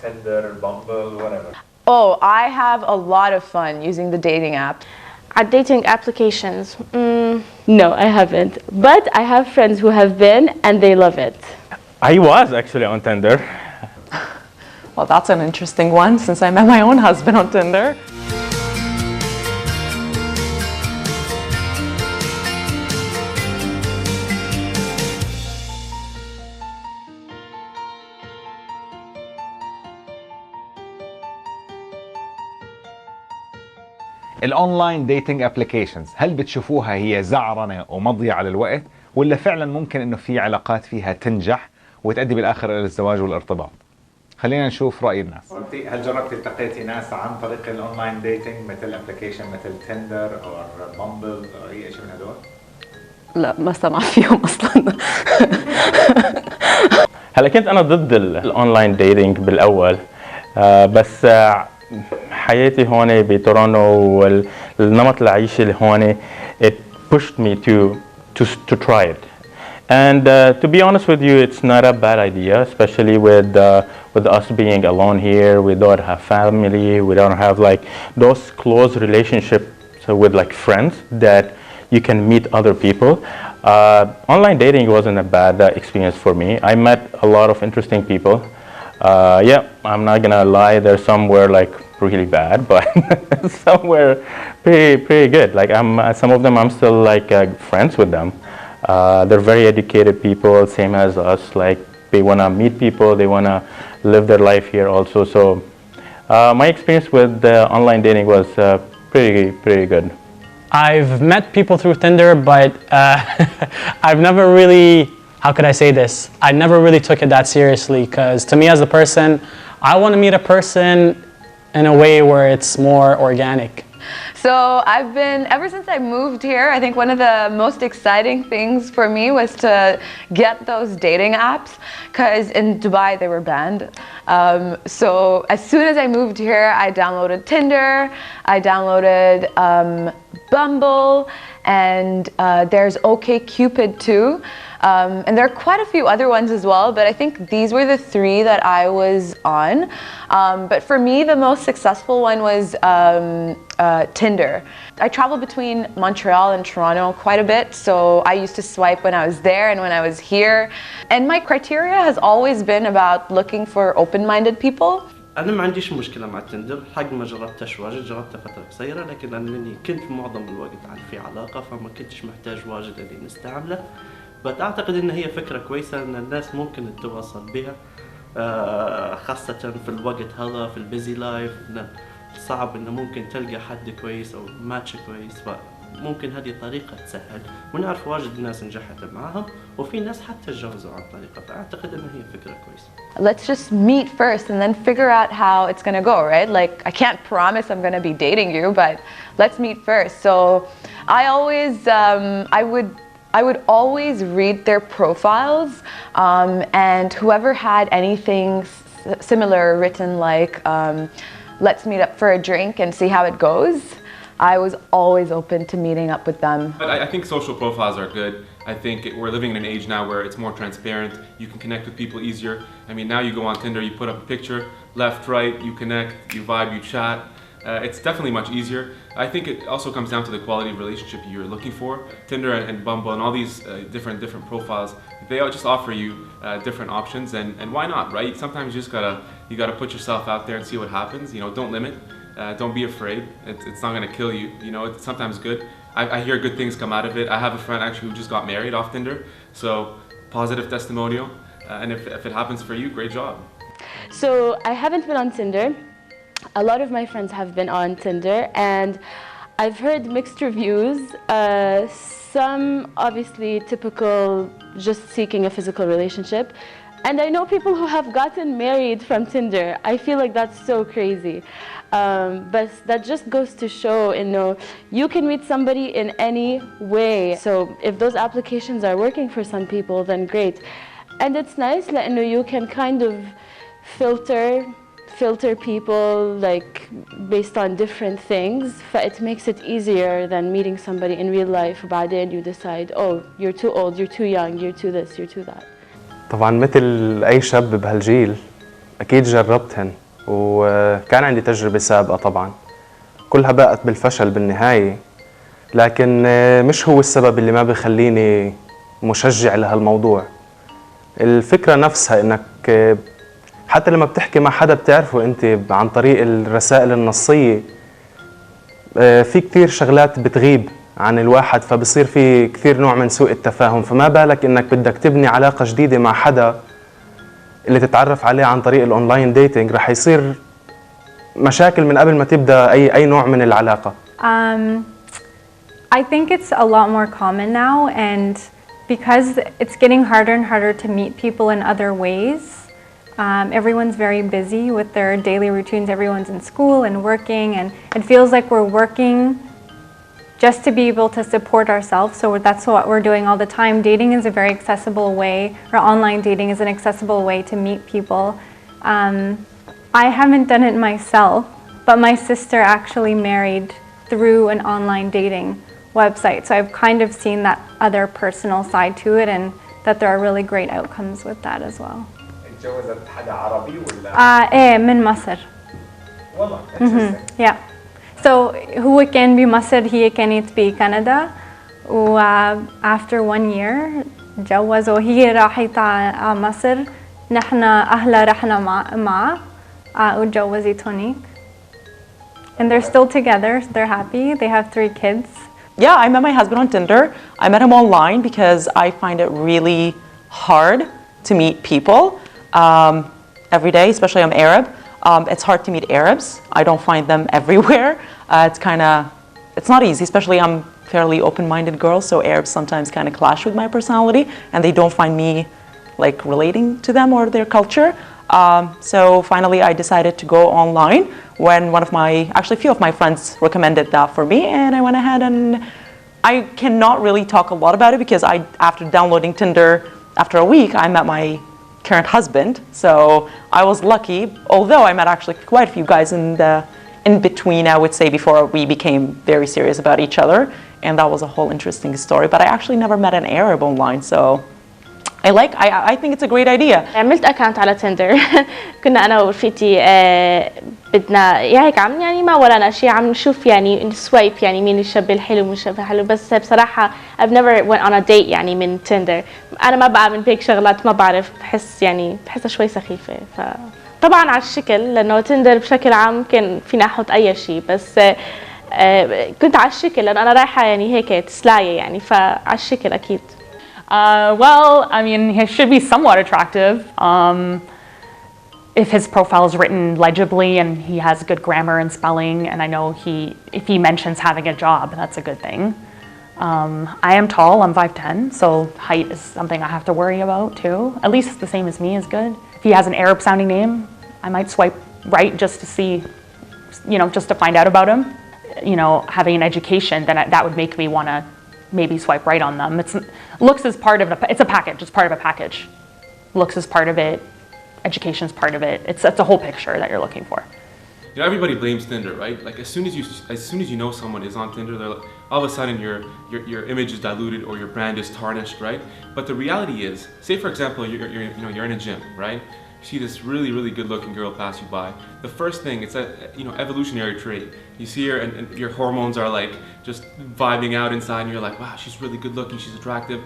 Tinder, Bumble, whatever? Oh, I have a lot of fun using the dating app. At dating applications, no, I haven't. But I have friends who have been and they love it. I was actually on Tinder. Well, that's an interesting one since I met my own husband on Tinder. الاونلاين ديتنج ابلكيشنز، هل بتشوفوها هي زعرنه ومضيعه للوقت، ولا فعلا ممكن انه في علاقات فيها تنجح وتؤدي بالاخر الى الزواج والارتباط؟ خلينا نشوف راي الناس. هل جربتي التقيتي ناس عن طريق الاونلاين ديتنج مثل ابلكيشن مثل تندر او بامبل او اي شيء من هدول؟ لا، ما سمع فيهم اصلا. هلا كنت انا ضد الاونلاين ديتنج بالاول، بس حياتي هون بتورونو والنمط العيشي اللي هون it pushed me to try it. And to be honest with you, it's not a bad idea, especially with us being alone here. We don't have family. We don't have like those close relationships with like friends that you can meet other people. Online dating wasn't a bad experience for me. I met a lot of interesting people. Yeah, I'm not gonna lie. There's somewhere like really bad, but somewhere pretty good. Like some of them I'm still like friends with them. They're very educated people, same as us. Like they wanna meet people, they wanna live their life here also. So my experience with online dating was pretty good. I've met people through Tinder, but I've never really, how could I say this? I never really took it that seriously, because to me as a person, I want to meet a person in a way where it's more organic. So I've been, ever since I moved here, I think one of the most exciting things for me was to get those dating apps, because in Dubai they were banned. So as soon as I moved here, I downloaded Tinder, I downloaded Bumble, and there's OkCupid too. And there are quite a few other ones as well, but I think these were the three that I was on. But for me, the most successful one was Tinder. I travel between Montreal and Toronto quite a bit, so I used to swipe when I was there and when I was here. And my criteria has always been about looking for open-minded people. أنا ما عنديش مشكلة مع تندر، حق ما جربتهاش واجد، جربتها فترة قصيرة، لكن أنني كنت معظم الوقت في علاقة فما كنتش محتاج واجد إني نستعمله. بس أعتقد إن هي فكرة كويسة إن الناس ممكن تتواصل بها، خاصة في الوقت هذا في البيزي لايف، إنه صعب إنه ممكن تلقى حد كويس أو ماتش كويس، فممكن هذه طريقة تسهل، ونعرف واجد ناس نجحت معاهم وفي ناس حتى تجوزوا عن طريقة، فأعتقد إن هي فكرة كويسة. Let's just meet first and then figure out how it's gonna go, right? Like, I can't promise I'm gonna be dating you, but let's meet first. So I always, I would always read their profiles, and whoever had anything similar written like, let's meet up for a drink and see how it goes, I was always open to meeting up with them. But I think social profiles are good. I think we're living in an age now where it's more transparent. You can connect with people easier. I mean, now you go on Tinder, you put up a picture, left, right, you connect, you vibe, you chat. It's definitely much easier. I think it also comes down to the quality of relationship you're looking for. Tinder and Bumble and all these different profiles, they all just offer you different options, and why not, right? Sometimes you just gotta put yourself out there and see what happens. You know, don't limit, don't be afraid. It's not gonna kill you. You know, it's sometimes good. I hear good things come out of it. I have a friend actually who just got married off Tinder, so positive testimonial. And if it happens for you, great job. So I haven't been on Tinder. A lot of my friends have been on Tinder, and I've heard mixed reviews. Some obviously typical, just seeking a physical relationship. And I know people who have gotten married from Tinder. I feel like that's so crazy. But that just goes to show, you know, you can meet somebody in any way. So if those applications are working for some people, then great. And it's nice that, you know, you can kind of filter people like based on different things. It makes it easier than meeting somebody in real life. وبعدين you decide, oh, you're too old, you're too young, you're too this, you're too that. طبعا مثل أي شاب بهالجيل أكيد جربتهن وكان عندي تجربة سابقة طبعا، كلها باءت بالفشل بالنهاية، لكن مش هو السبب اللي ما بيخليني مشجع لهالموضوع. الفكرة نفسها إنك حتى لما بتحكي مع حدا بتعرفه أنت عن طريق الرسائل النصية، في كثير شغلات بتغيب عن الواحد، فبصير في كثير نوع من سوء التفاهم، فما بالك إنك بدك تبني علاقة جديدة مع حدا اللي تتعرف عليه عن طريق الأونلاين ديتينج، رح يصير مشاكل من قبل ما تبدأ أي نوع من العلاقة. I think it's a lot more common now, and because it's getting harder and harder to meet people in other ways, everyone's very busy with their daily routines. Everyone's in school and working, and it feels like we're working just to be able to support ourselves. So that's what we're doing all the time. Dating is a very accessible way, or online dating is an accessible way to meet people. I haven't done it myself, but my sister actually married through an online dating website. So I've kind of seen that other personal side to it, and that there are really great outcomes with that as well. اتجوزت حدا عربي ولا؟ ايه من مصر. والله interesting. Yeah. So هو كان بمصر هي كانت بكندا، و after 1 year تجوزوا، هي راحت على مصر، نحن أهلها رحنا معها وتجوزت هونيك. And they're still together, they're happy, they have 3 kids. Yeah, I met my husband on Tinder. I met him online because I find it really hard to meet people every day, especially I'm Arab. It's hard to meet Arabs. I don't find them everywhere. It's not easy, especially I'm fairly open-minded girl, so Arabs sometimes kind of clash with my personality and they don't find me like relating to them or their culture. So finally I decided to go online when actually a few of my friends recommended that for me, and I went ahead, and I cannot really talk a lot about it because after downloading Tinder, after a week, I met my current husband. So I was lucky, although I met actually quite a few guys in between, I would say, before we became very serious about each other, and that was a whole interesting story. But I actually never met an Arab online, so I think it's a great idea. عملت اكونت على تندر. كنا انا ورفيقتي بدنا هيك يعني ما ورانا شيء، عم نشوف يعني نسوايب يعني مين الشاب الحلو مش الشاب الحلو، بس بصراحه I've never went on a date يعني من تندر. انا ما بعمل بهيك شغلات، ما بعرف، بحسها شوي سخيفه. طبعا على الشكل، لانه تندر بشكل عام ممكن فينا نحط اي شيء، بس كنت على الشكل لانه انا رايحه يعني هيك تسلايه يعني، فعلى الشكل اكيد. Well, I mean, he should be somewhat attractive. If his profile is written legibly and he has good grammar and spelling, and I know if he mentions having a job, that's a good thing. I am tall, I'm 5'10", so height is something I have to worry about too. At least the same as me is good. If he has an Arab sounding name, I might swipe right just to see, just to find out about him. Having an education, then that would make me want to maybe swipe right on them. Looks is part of it's a package. It's part of a package. Looks is part of it. Education is part of it. It's a whole picture that you're looking for. Everybody blames Tinder, right? Like as soon as you know someone is on Tinder, all of a sudden your image is diluted or your brand is tarnished, right? But the reality is, say for example, you're in a gym, right? You see this really, really good-looking girl pass you by. The first thing, it's a evolutionary trait. You see her, and your hormones are like just vibing out inside, and you're like, wow, she's really good-looking, she's attractive.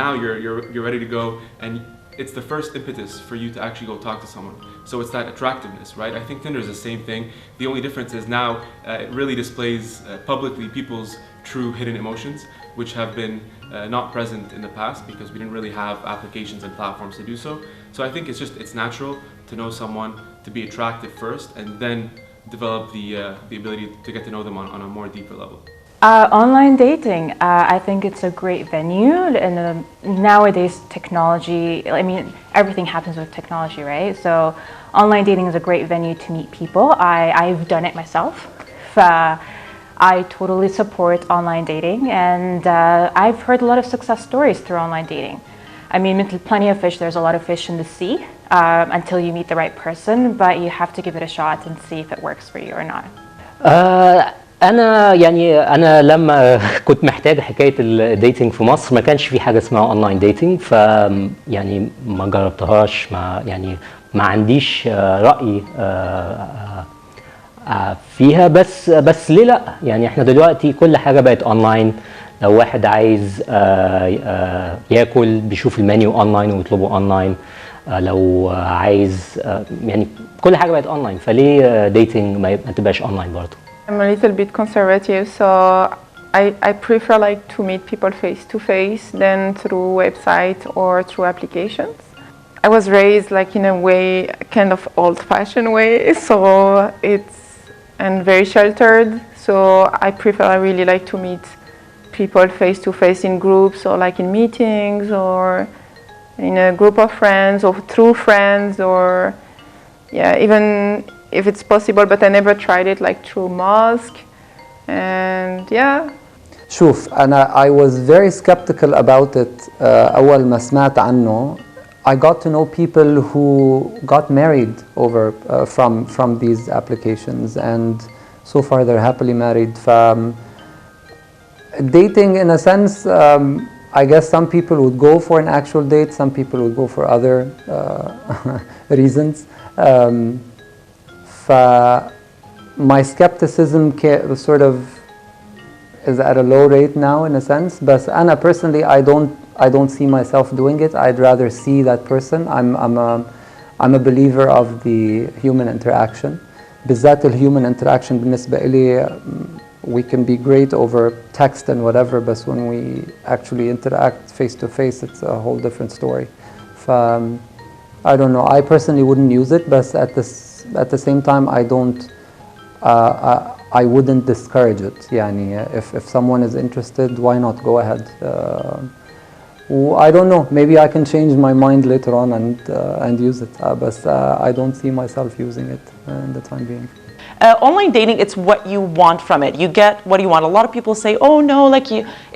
Now you're ready to go, and it's the first impetus for you to actually go talk to someone. So it's that attractiveness, right? I think Tinder is the same thing. The only difference is now it really displays publicly people's true hidden emotions, which have been not present in the past because we didn't really have applications and platforms to do so. So I think it's natural to know someone, to be attractive first, and then develop the ability to get to know them on a more deeper level. Online dating, I think it's a great venue, and nowadays technology, I mean, everything happens with technology, right? So online dating is a great venue to meet people. I've done it myself. I totally support online dating, and I've heard a lot of success stories through online dating. I mean, plenty of fish, there's a lot of fish in the sea until you meet the right person, but you have to give it a shot and see if it works for you or not. أنا لما كنت محتاج حكاية الديتينج في مصر ما كانش في حاجة اسمها أونلاين ديتينج، يعني ما جربتهاش، ما عنديش رأي فيها، بس ليه لا؟ يعني احنا دلوقتي كل حاجة بقت اونلاين. لو واحد عايز ياكل بيشوف المنيو اونلاين ويطلبه اونلاين. لو عايز يعني كل حاجة بقت اونلاين، فليه ديتنج ما تبقاش اونلاين برضه؟ I'm a little bit conservative, so I prefer like to meet people face to face than through website or through applications. I was raised like in a way, kind of old-fashioned way, so it's and very sheltered. So I prefer, I really like to meet people face to face in groups or like in meetings or in a group of friends or through friends or yeah, even if it's possible, but I never tried it like through mosque and yeah. شوف I was very skeptical about it أول ما سمعت عنه. I got to know people who got married over from these applications, and so far they're happily married. Dating, in a sense, I guess some people would go for an actual date, some people would go for other reasons. My skepticism sort of is at a low rate now, in a sense. But Anna, personally, I don't see myself doing it. I'd rather see that person. I'm a believer of the human interaction. بالذات الhuman interaction بالنسبة إلي, we can be great over text and whatever, but when we actually interact face to face, it's a whole different story. I don't know. I personally wouldn't use it, but at the same time, I wouldn't discourage it. Yani, if someone is interested, why not go ahead? I don't know. Maybe I can change my mind later on and use it. But I don't see myself using it in the time being. Online dating, it's what you want from it. You get what you want. A lot of people say, oh no, like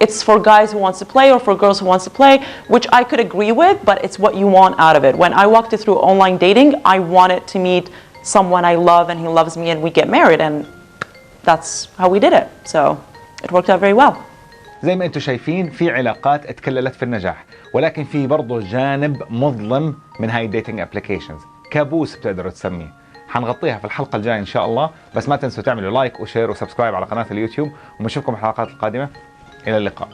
it's for guys who wants to play or for girls who wants to play, which I could agree with, but it's what you want out of it. When I walked through online dating, I wanted to meet someone I love and he loves me and we get married, and that's how we did it. So it worked out very well. زي ما انتم شايفين في علاقات اتكللت في النجاح، ولكن في برضه جانب مظلم من هاي الديتنج ابلكيشنز، كابوس بتقدروا تسميه. حنغطيها في الحلقة الجاية إن شاء الله، بس ما تنسوا تعملوا لايك وشير وسبسكرايب على قناة اليوتيوب، ونشوفكم الحلقات القادمة. إلى اللقاء.